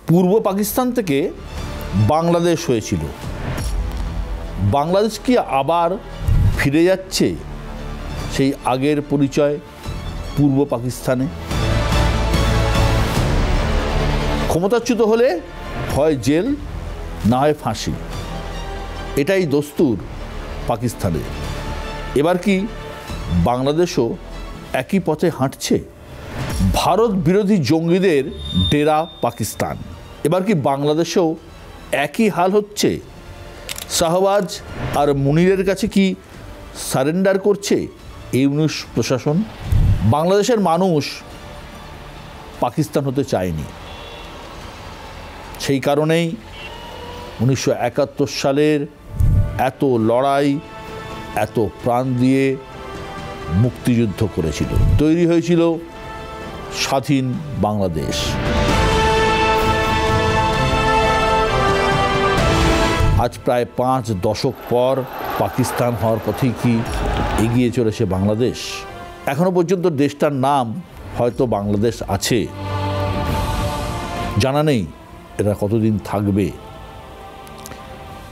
পূর্ব পাকিস্তান থেকে বাংলাদেশ হয়েছিল। বাংলাদেশ কি আবার ফিরে যাচ্ছে সেই আগের পরিচয় পূর্ব পাকিস্তানে? ক্ষমতাচ্যুত হলে হয় জেল, না হয় ফাঁসি, এটাই দস্তুর পাকিস্তানে। এবার কি বাংলাদেশও একই পথে হাঁটছে? ভারত বিরোধী জঙ্গিদের ডেরা পাকিস্তান। এবার কি বাংলাদেশেও একই হাল হচ্ছে? শাহবাজ আর মুনিরের কাছে কি সারেন্ডার করছে ইউনূস প্রশাসন? বাংলাদেশের মানুষ পাকিস্তান হতে চায়নি। সেই কারণেই 1971 সালের এত লড়াই, এত প্রাণ দিয়ে মুক্তিযুদ্ধ করেছিল, তৈরি হয়েছিল স্বাধীন বাংলাদেশ। আজ প্রায় 5 দশক পর পাকিস্তান হওয়ার পথেই কি এগিয়ে চলেছে বাংলাদেশ? এখনো পর্যন্ত দেশটার নাম হয়তো বাংলাদেশ আছে, জানা নেই এটা কতদিন থাকবে।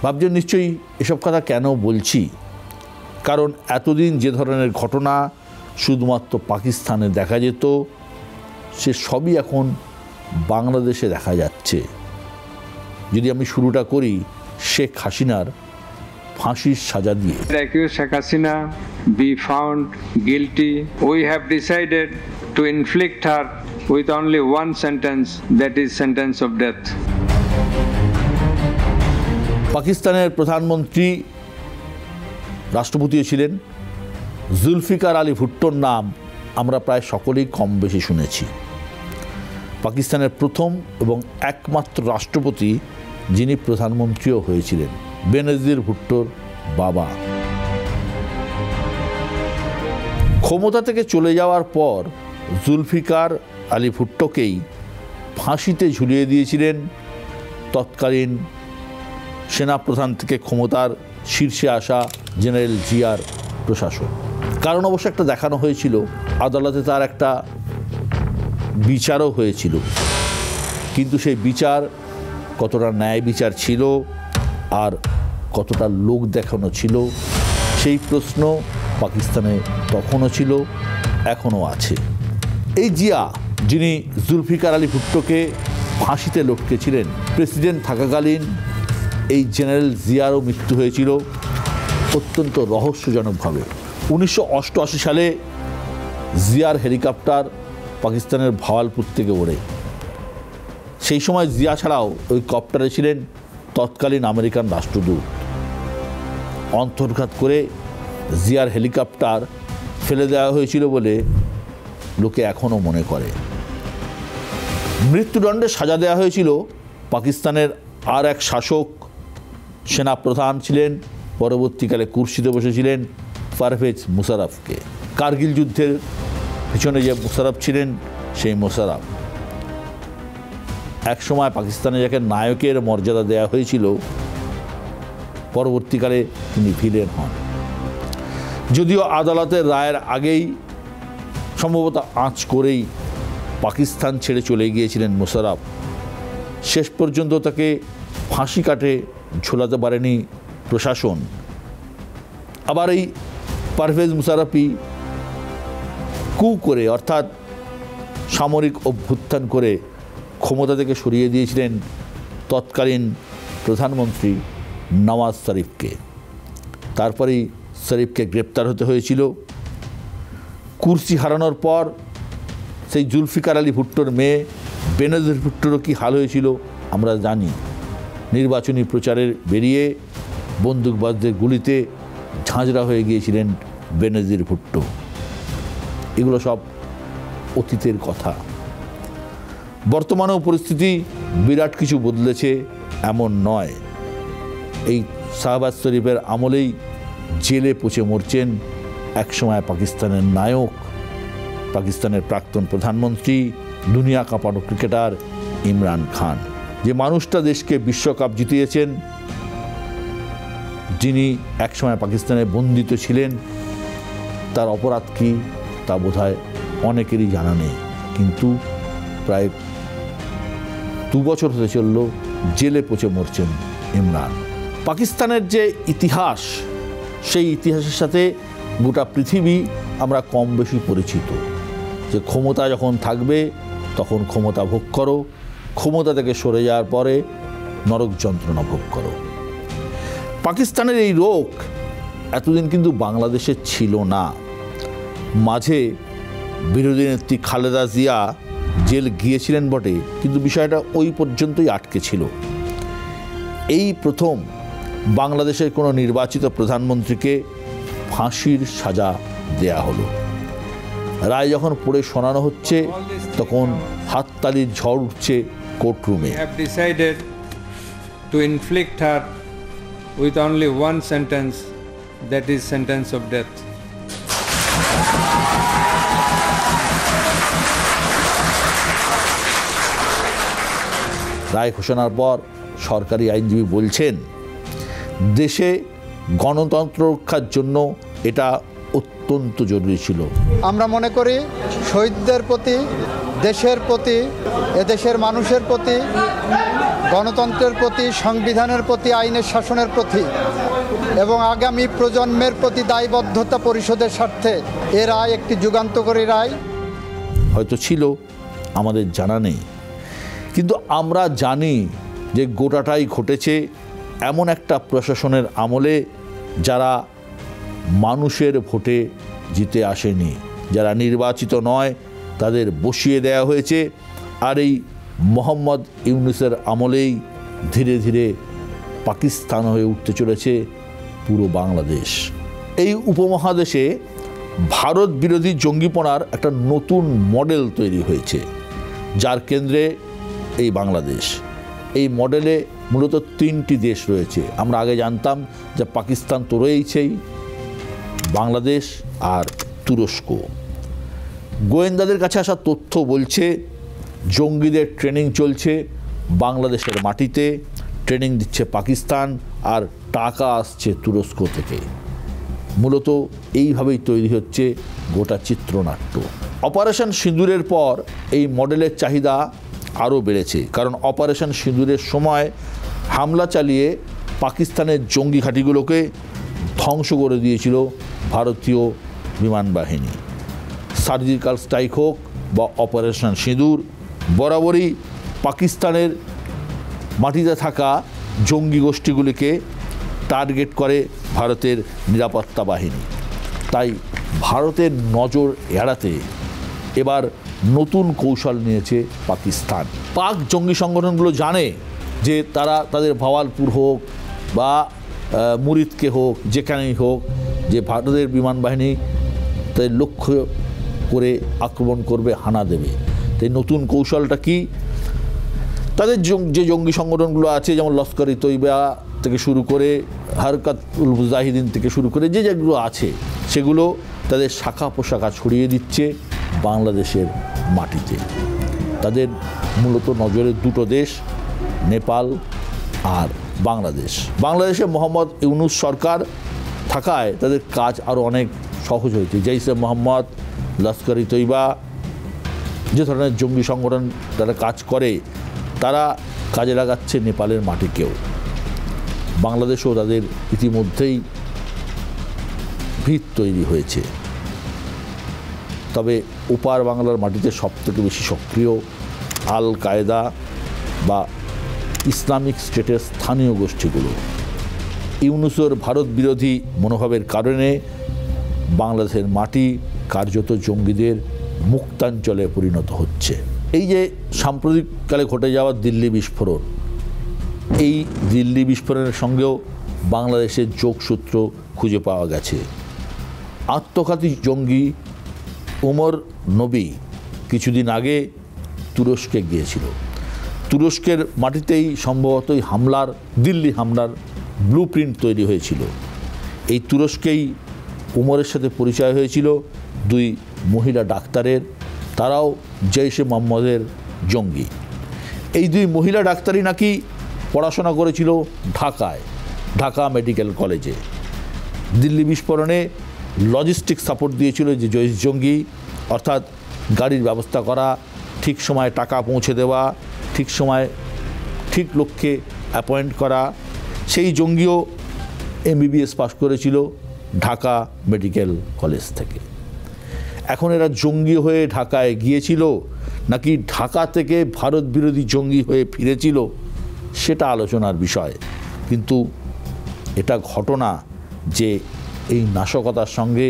ভাবছেন নিশ্চয়ই এসব কথা কেন বলছি, কারণ এতদিন যে ধরনের ঘটনা শুধুমাত্র পাকিস্তানে দেখা যেত, সে সবই এখন বাংলাদেশে দেখা যাচ্ছে। যদি আমি শুরুটা করি শেখ হাসিনার ফাঁসির সাজা দিয়ে। Sheikh Hasina be found guilty. We have decided to inflict her with only one sentence, that is sentence of death. পাকিস্তানের প্রধানমন্ত্রী, রাষ্ট্রপতিও ছিলেন জুলফিকার আলী ভুট্টোর নাম আমরা প্রায় সকলেই কম বেশি শুনেছি। পাকিস্তানের প্রথম এবং একমাত্র রাষ্ট্রপতি যিনি প্রধানমন্ত্রীও হয়েছিলেন, বেনজির ভুট্টোর বাবা। ক্ষমতা থেকে চলে যাওয়ার পর জুলফিকার আলী ভুট্টোকেই ফাঁসিতে ঝুলিয়ে দিয়েছিলেন তৎকালীন সেনাপ্রধান থেকে ক্ষমতার শীর্ষে আসা জেনারেল জিয়ার প্রশাসন। কারণ অবশ্য একটা দেখানো হয়েছিল, আদালতে তার একটা বিচারও হয়েছিল, কিন্তু সেই বিচার কতটা ন্যায় বিচার ছিল আর কতটা লোক দেখানো ছিল, সেই প্রশ্ন পাকিস্তানে তখনও ছিল, এখনও আছে। এই জিয়া, যিনি জুলফিকার আলী ভুট্টোকে ফাঁসিতে লটকেছিলেন, প্রেসিডেন্ট থাকাকালীন এই জেনারেল জিয়ারও মৃত্যু হয়েছিল অত্যন্ত রহস্যজনকভাবে। 1988 সালে জিয়ার হেলিকপ্টার পাকিস্তানের ভাওয়ালপুর থেকে ওড়ে। সেই সময় জিয়া ছাড়াও ওই কপ্টারে ছিলেন তৎকালীন আমেরিকান রাষ্ট্রদূত। অন্তর্ঘাত করে জিয়ার হেলিকপ্টার ফেলে দেওয়া হয়েছিল বলে লোকে এখনও মনে করে। মৃত্যুদণ্ডে সাজা দেওয়া হয়েছিল পাকিস্তানের আর এক শাসক, সেনাপ্রধান ছিলেন, পরবর্তীকালে কুর্সিতে বসেছিলেন পারভেজ মুশারফকে। কার্গিল যুদ্ধের পিছনে যে মুশারফ ছিলেন, সেই মুশারফ একসময় পাকিস্তানে যাকে নায়কের মর্যাদা দেওয়া হয়েছিল, পরবর্তীকালে তিনি ভিলেন হন। যদিও আদালতের রায়ের আগেই সম্ভবত আঁচ করেই পাকিস্তান ছেড়ে চলে গিয়েছিলেন মুশারফ, শেষ পর্যন্ত তাকে ফাঁসি কাটে ঝোলাতে পারেনি প্রশাসন। আবার এই পারভেজ মুশারফই কু করে, অর্থাৎ সামরিক অভ্যুত্থান করে ক্ষমতা থেকে সরিয়ে দিয়েছিলেন তৎকালীন প্রধানমন্ত্রী নওয়াজ শরীফকে। তারপরেই শরীফকে গ্রেপ্তার হতে হয়েছিল। কুর্সি হারানোর পর সেই জুলফিকার আলী ভুট্টোর মেয়ে বেনজির ভুট্টোরও কী হাল হয়েছিল আমরা জানি। নির্বাচনী প্রচারে বেরিয়ে বন্দুকবাজদের গুলিতে ঝাঁঝরা হয়ে গিয়েছিলেন বেনজির ভুট্টো। এগুলো সব অতীতের কথা। বর্তমানেও পরিস্থিতি বিরাট কিছু বদলেছে এমন নয়। এই শাহবাজ শরীফের আমলেই জেলে পচে মরছেন একসময় পাকিস্তানের নায়ক, পাকিস্তানের প্রাক্তন প্রধানমন্ত্রী, দুনিয়া কাঁপানো ক্রিকেটার ইমরান খান। যে মানুষটা দেশকে বিশ্বকাপ জিতিয়েছেন, যিনি একসময় পাকিস্তানে বন্দিত ছিলেন, তার অপরাধ কী তা বোধহয় অনেকেরই জানা নেই। কিন্তু প্রায় 2 বছর হতে চলল জেলে পচে মরছেন ইমরান। পাকিস্তানের যে ইতিহাস, সেই ইতিহাসের সাথে গোটা পৃথিবী আমরা কম বেশি পরিচিত, যে ক্ষমতা যখন থাকবে তখন ক্ষমতা ভোগ করো, ক্ষমতা থেকে সরে যাওয়ার পরে নরক যন্ত্রণা ভোগ করো। পাকিস্তানের এই রোগ এতদিন কিন্তু বাংলাদেশে ছিল না। মাঝে বিরোধী নেত্রী খালেদা জিয়া জেল গিয়েছিলেন বটে, কিন্তু বিষয়টা ওই পর্যন্তই আটকে ছিল। এই প্রথম বাংলাদেশের কোনো নির্বাচিত প্রধানমন্ত্রীকে ফাঁসির সাজা দেয়া হলো। রায় যখন পড়ে শোনানো হচ্ছে তখন হাততালির ঝড় উঠছে কোর্টরুমে। We have decided to inflict her with only one sentence, that is sentence of death. রায় ঘোষণার পর সরকারি আইনজীবী বলছেন, দেশে গণতন্ত্র রক্ষার জন্য এটা অত্যন্ত জরুরি ছিল। আমরা মনে করি শহীদদের প্রতি, দেশের প্রতি, এদেশের মানুষের প্রতি, গণতন্ত্রের প্রতি, সংবিধানের প্রতি, আইনের শাসনের প্রতি এবং আগামী প্রজন্মের প্রতি দায়বদ্ধতা পরিশোধের স্বার্থে এ রায় একটি যুগান্তকারী রায়। হয়তো ছিল, আমাদের জানা নেই, কিন্তু আমরা জানি যে গোটাটাই ঘটেছে এমন একটা প্রশাসনের আমলে যারা মানুষের ভোটে জিতে আসেনি, যারা নির্বাচিত নয় তাদের বসিয়ে দেয়া হয়েছে। আর এই মোহাম্মদ ইউনূসের আমলেই ধীরে ধীরে পাকিস্তান হয়ে উঠতে চলেছে পুরো বাংলাদেশ। এই উপমহাদেশে ভারত বিরোধী জঙ্গিপনার একটা নতুন মডেল তৈরি হয়েছে, যার কেন্দ্রে এই বাংলাদেশ। এই মডেলে মূলত 3টি দেশ রয়েছে। আমরা আগে জানতাম যে পাকিস্তান তো রয়েছেই, বাংলাদেশ আর তুরস্ক। গোয়েন্দাদের কাছে আসা তথ্য বলছে জঙ্গিদের ট্রেনিং চলছে বাংলাদেশের মাটিতে, ট্রেনিং দিচ্ছে পাকিস্তান, আর টাকা আসছে তুরস্ক থেকে। মূলত এইভাবেই তৈরি হচ্ছে গোটা চিত্রনাট্য। অপারেশন সিঁদুরের পর এই মডেলের চাহিদা আরও বেড়েছে, কারণ অপারেশন সিঁদুরের সময় হামলা চালিয়ে পাকিস্তানের জঙ্গি ঘাঁটিগুলোকে ধ্বংস করে দিয়েছিল ভারতীয় বিমান বাহিনী। সার্জিক্যাল স্ট্রাইক হোক বা অপারেশন সিঁদুর, বরাবরই পাকিস্তানের মাটিতে থাকা জঙ্গি গোষ্ঠীগুলিকে টার্গেট করে ভারতের নিরাপত্তা বাহিনী। তাই ভারতের নজর এড়াতে এবার নতুন কৌশল নিয়েছে পাকিস্তান। পাক জঙ্গি সংগঠনগুলো জানে যে তারা তাদের ভাওয়ালপুর হোক বা মুরিদকে হোক, যেখানেই হোক, যে ভারতের বিমান বাহিনী তাদের লক্ষ্য করে আক্রমণ করবে, হানা দেবে। তাই নতুন কৌশলটা কি? তাদের যে জঙ্গি সংগঠনগুলো আছে, যেমন লস্কর ই তৈবা থেকে শুরু করে হরকতুল মুজাহিদিন থেকে শুরু করে যেগুলো আছে, সেগুলো তাদের শাখা পোশাখা ছড়িয়ে দিচ্ছে বাংলাদেশের মাটিতে। তাদের মূলত নজরে 2টো দেশ, নেপাল আর বাংলাদেশ। বাংলাদেশে মোহাম্মদ ইউনূস সরকার থাকায় তাদের কাজ আরও অনেক সহজ হয়েছে। জৈশে মোহাম্মদ, লস্কর ই তৈবা, যে ধরনের জঙ্গি সংগঠন তারা কাজ করে, তারা কাজে লাগাচ্ছে নেপালের মাটিকেও। বাংলাদেশেও তাদের ইতিমধ্যেই ভিত তৈরি হয়েছে। তবে ওপার বাংলার মাটিতে সবথেকে বেশি সক্রিয় আল কায়দা বা ইসলামিক স্টেটের স্থানীয় গোষ্ঠীগুলো। ইউনূসের ভারত বিরোধী মনোভাবের কারণে বাংলাদেশের মাটি কার্যত জঙ্গিদের মুক্তাঞ্চলে পরিণত হচ্ছে। এই যে সাম্প্রতিককালে ঘটে যাওয়া দিল্লি বিস্ফোরণ, এই দিল্লি বিস্ফোরণের সঙ্গেও বাংলাদেশের যোগসূত্র খুঁজে পাওয়া গেছে। আত্মঘাতী জঙ্গি ওমর নবী কিছুদিন আগে তুরস্কে গিয়েছিল। তুরস্কের মাটিতেই সম্ভবত দিল্লি হামলার ব্লুপ্রিন্ট তৈরি হয়েছিল। এই তুরস্কেই উমরের সাথে পরিচয় হয়েছিল 2 মহিলা ডাক্তারের, তারাও জৈশে মোহাম্মদের জঙ্গি। এই 2 মহিলা ডাক্তারই নাকি পড়াশোনা করেছিল ঢাকা মেডিকেল কলেজে। দিল্লি বিস্ফোরণে লজিস্টিক সাপোর্ট দিয়েছিল যে জৈশ জঙ্গি, অর্থাৎ গাড়ির ব্যবস্থা করা, ঠিক সময়ে টাকা পৌঁছে দেওয়া, ঠিক সময় ঠিক লক্ষ্যে অ্যাপয়েন্ট করা সেই জঙ্গিও MBBS পাস করেছিল ঢাকা মেডিকেল কলেজ থেকে। এখন এরা জঙ্গি হয়ে ঢাকায় গিয়েছিল নাকি ঢাকা থেকে ভারত বিরোধী জঙ্গি হয়ে ফিরেছিল সেটা আলোচনার বিষয়, কিন্তু এটা ঘটনা যে এই নাশকতার সঙ্গে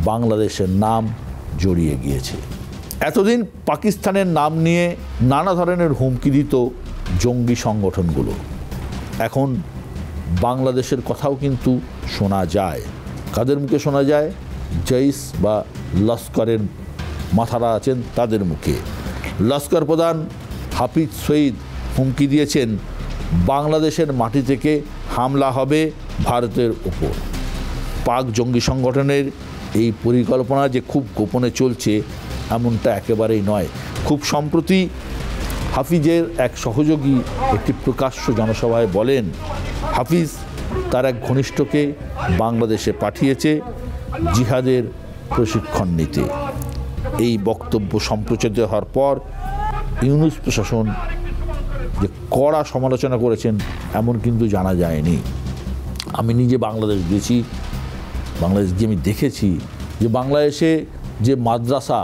বাংলাদেশের নাম জড়িয়ে গিয়েছে। এতদিন পাকিস্তানের নাম নিয়ে নানা ধরনের হুমকি দিত জঙ্গি সংগঠনগুলো, এখন বাংলাদেশের কথাও কিন্তু শোনা যায়। কাদের মুখে শোনা যায়? জৈশ বা লস্করের মাথারা আছেন তাদের মুখে। লস্কর প্রধান হাফিজ সঈদ হুমকি দিয়েছেন বাংলাদেশের মাটি থেকে হামলা হবে ভারতের উপর। পাক জঙ্গি সংগঠনের এই পরিকল্পনা যে খুব গোপনে চলছে এমনটা একেবারেই নয়। খুব সম্প্রতি হাফিজের এক সহযোগী একটি প্রকাশ্য জনসভায় বলেন হাফিজ তার এক ঘনিষ্ঠকে বাংলাদেশে পাঠিয়েছে জিহাদের প্রশিক্ষণ নিতে। এই বক্তব্য সম্প্রচারিত হওয়ার পর ইউনূস প্রশাসন যে কড়া সমালোচনা করেছেন এমন কিন্তু জানা যায়নি। আমি নিজে বাংলাদেশ গেছি, বাংলাদেশ গিয়ে আমি দেখেছি যে বাংলাদেশে যে মাদ্রাসা,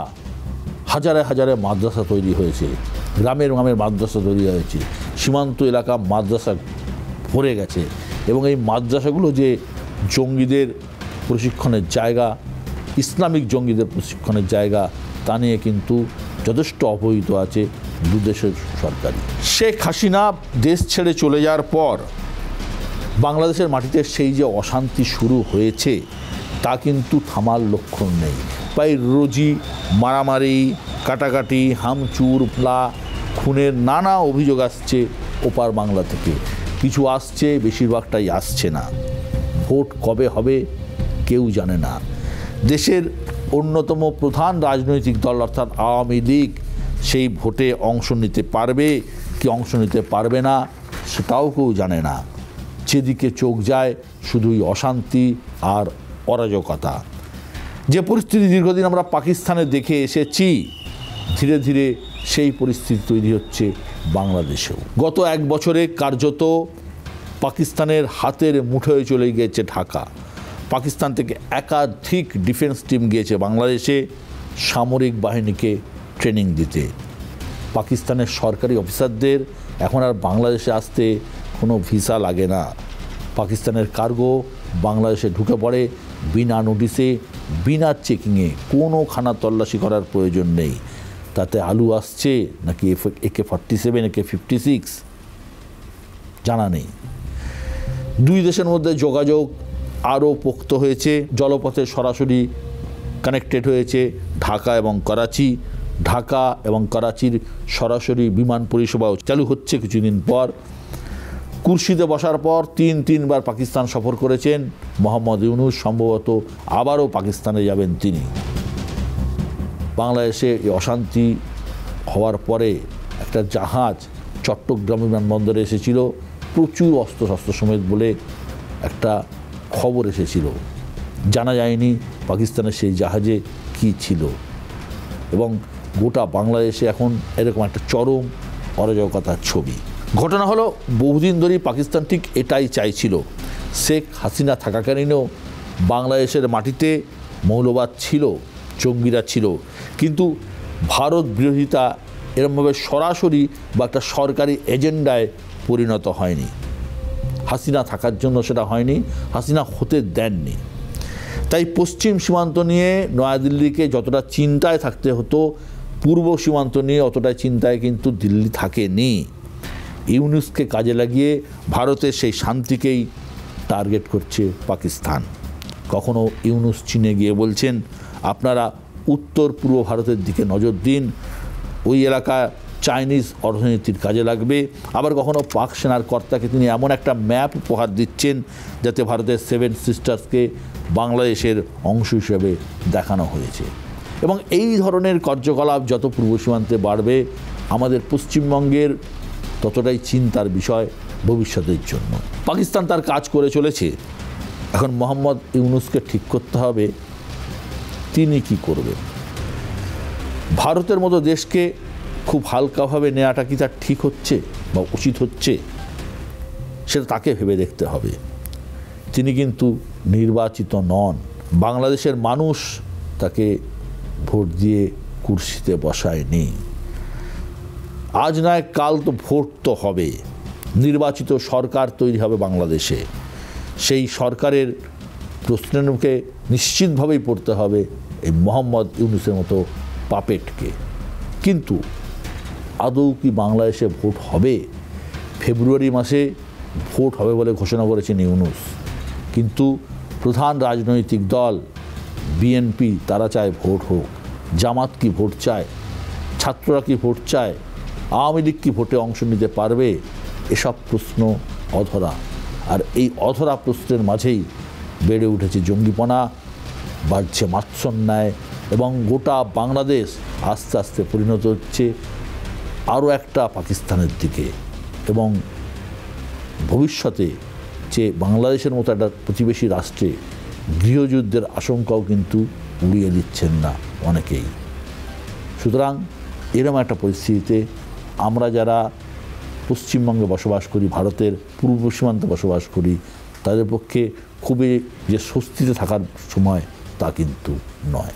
হাজারে হাজারে মাদ্রাসা তৈরি হয়েছে, গ্রামের গ্রামের মাদ্রাসা তৈরি হয়েছে, সীমান্ত এলাকা মাদ্রাসা ভরে গেছে, এবং এই মাদ্রাসাগুলো যে জঙ্গিদের প্রশিক্ষণের জায়গা, ইসলামিক জঙ্গিদের প্রশিক্ষণের জায়গা, তা নিয়ে কিন্তু যথেষ্ট অবহিত আছে দুদেশের সরকারই। শেখ হাসিনা দেশ ছেড়ে চলে যাওয়ার পর বাংলাদেশের মাটিতে সেই যে অশান্তি শুরু হয়েছে তা কিন্তু থামার লক্ষণ নেই। প্রায় রোজই মারামারি, কাটাকাটি, হামচুর, খুনের নানা অভিযোগ আসছে ওপার বাংলা থেকে। কিছু আসছে, বেশিরভাগটাই আসছে না। ভোট কবে হবে কেউ জানে না। দেশের অন্যতম প্রধান রাজনৈতিক দল অর্থাৎ আওয়ামী লীগ সেই ভোটে অংশ নিতে পারবে কি অংশ নিতে পারবে না সেটাও কেউ জানে না। যেদিকে চোখ যায় শুধুই অশান্তি আর অরাজকতা। যে পরিস্থিতি দীর্ঘদিন আমরা পাকিস্তানে দেখে এসেছি, ধীরে ধীরে সেই পরিস্থিতি তৈরি হচ্ছে বাংলাদেশেও। গত এক বছরে কার্যত পাকিস্তানের হাতের মুঠোয় চলে গিয়েছে ঢাকা। পাকিস্তান থেকে একাধিক ডিফেন্স টিম গিয়েছে বাংলাদেশে সামরিক বাহিনীকে ট্রেনিং দিতে। পাকিস্তানের সরকারি অফিসারদের এখন আর বাংলাদেশে আসতে কোনো ভিসা লাগে না। পাকিস্তানের কার্গো বাংলাদেশে ঢুকে পড়ে বিনা নোটিশে, বিনা চেকিংয়ে, কোনো খানা তল্লাশি করার প্রয়োজন নেই। তাতে আলু আসছে নাকি AK-47, AK-56 জানা নেই। দুই দেশের মধ্যে যোগাযোগ আরও পোক্ত হয়েছে, জলপথে সরাসরি কানেক্টেড হয়েছে ঢাকা এবং করাচি। ঢাকা এবং করাচির সরাসরি বিমান পরিষেবাও চালু হচ্ছে কিছুদিন পর। কুরশিতে বসার পর তিনবার পাকিস্তান সফর করেছেন মোহাম্মদ ইউনূস, সম্ভবত আবারও পাকিস্তানে যাবেন তিনি। বাংলাদেশে এই অশান্তি হওয়ার পরে একটা জাহাজ চট্টগ্রাম বিমানবন্দরে এসেছিল, প্রচুর অস্ত্রশস্ত্র সমেত বলে একটা খবর এসেছিল। জানা যায়নি পাকিস্তানের সেই জাহাজে কি ছিল, এবং গোটা বাংলাদেশে এখন এরকম একটা চরম অরাজকতার ছবি। ঘটনা হলো বহুদিন ধরেই পাকিস্তান ঠিক এটাই চাইছিল। শেখ হাসিনা থাকাকালীনও বাংলাদেশের মাটিতে মৌলবাদ ছিল, জঙ্গিরা ছিল, কিন্তু ভারত বিরোধিতা এরকমভাবে সরাসরি বা একটা সরকারি এজেন্ডায় পরিণত হয়নি। হাসিনা থাকার জন্য সেটা হয়নি, হাসিনা হতে দেননি। তাই পশ্চিম সীমান্ত নিয়ে নয়াদিল্লিকে যতটা চিন্তায় থাকতে হতো, পূর্ব সীমান্ত নিয়ে অতটাই চিন্তায় কিন্তু দিল্লি থাকেনি। ইউনূসকে কাজে লাগিয়ে ভারতের সেই শান্তিকেই টার্গেট করছে পাকিস্তান। কখনো ইউনূস চীনে গিয়ে বলছেন আপনারা উত্তর পূর্ব ভারতের দিকে নজর দিন, ওই এলাকা চাইনিজ অর্থনীতির কাজে লাগবে। আবার কখনো পাক সেনার কর্তাকে তিনি এমন একটা ম্যাপ উপহার দিচ্ছেন যাতে ভারতের 7 সিস্টার্সকে বাংলাদেশের অংশ হিসেবে দেখানো হয়েছে। এবং এই ধরনের কার্যকলাপ যত পূর্ব সীমান্তে বাড়বে আমাদের পশ্চিমবঙ্গের ততটাই চিন্তার বিষয় ভবিষ্যতের জন্য। পাকিস্তান তার কাজ করে চলেছে, এখন মোহাম্মদ ইউনূসকে ঠিক করতে হবে তিনি কি করবেন। ভারতের মতো দেশকে খুব হালকাভাবে নেওয়াটা কি তার ঠিক হচ্ছে? বা উচিত হচ্ছে, সেটা তাকে ভেবে দেখতে হবে। তিনি কিন্তু নির্বাচিত নন, বাংলাদেশের মানুষ তাকে ভোট দিয়ে কুর্সিতে বসায়নি। আজ নয় কাল তো ভোট তো হবে, নির্বাচিত সরকার তৈরি হবে বাংলাদেশে। সেই সরকারের প্রশ্নের মুখে নিশ্চিতভাবেই পড়তে হবে এই মোহাম্মদ ইউনূসের মতো পাপেটকে। কিন্তু আদৌ কি বাংলাদেশে ভোট হবে? ফেব্রুয়ারি মাসে ভোট হবে বলে ঘোষণা করেছেন ইউনূস, কিন্তু প্রধান রাজনৈতিক দল বিএনপি তারা চায় ভোট হোক। জামাত কি ভোট চায়? ছাত্ররা কি ভোট চায়? আওয়ামী লীগ কি ভোটে অংশ নিতে পারবে? এসব প্রশ্ন অধরা। আর এই অধরা প্রশ্নের মাঝেই বেড়ে উঠেছে জঙ্গিপনা, বাড়ছে মাৎসন্যায়, এবং গোটা বাংলাদেশ আস্তে আস্তে পরিণত হচ্ছে আরও একটা পাকিস্তানের দিকে। এবং ভবিষ্যতে যে বাংলাদেশের মতো একটা প্রতিবেশী রাষ্ট্রে গৃহযুদ্ধের আশঙ্কাও কিন্তু উড়িয়ে দিচ্ছেন না অনেকেই। সুতরাং এরকম একটা পরিস্থিতিতে আমরা যারা পশ্চিমবঙ্গে বসবাস করি, ভারতের পূর্ব সীমান্তে বসবাস করি, তাদের পক্ষে খুবই যে স্বস্তিতে থাকার সময় তা কিন্তু নয়।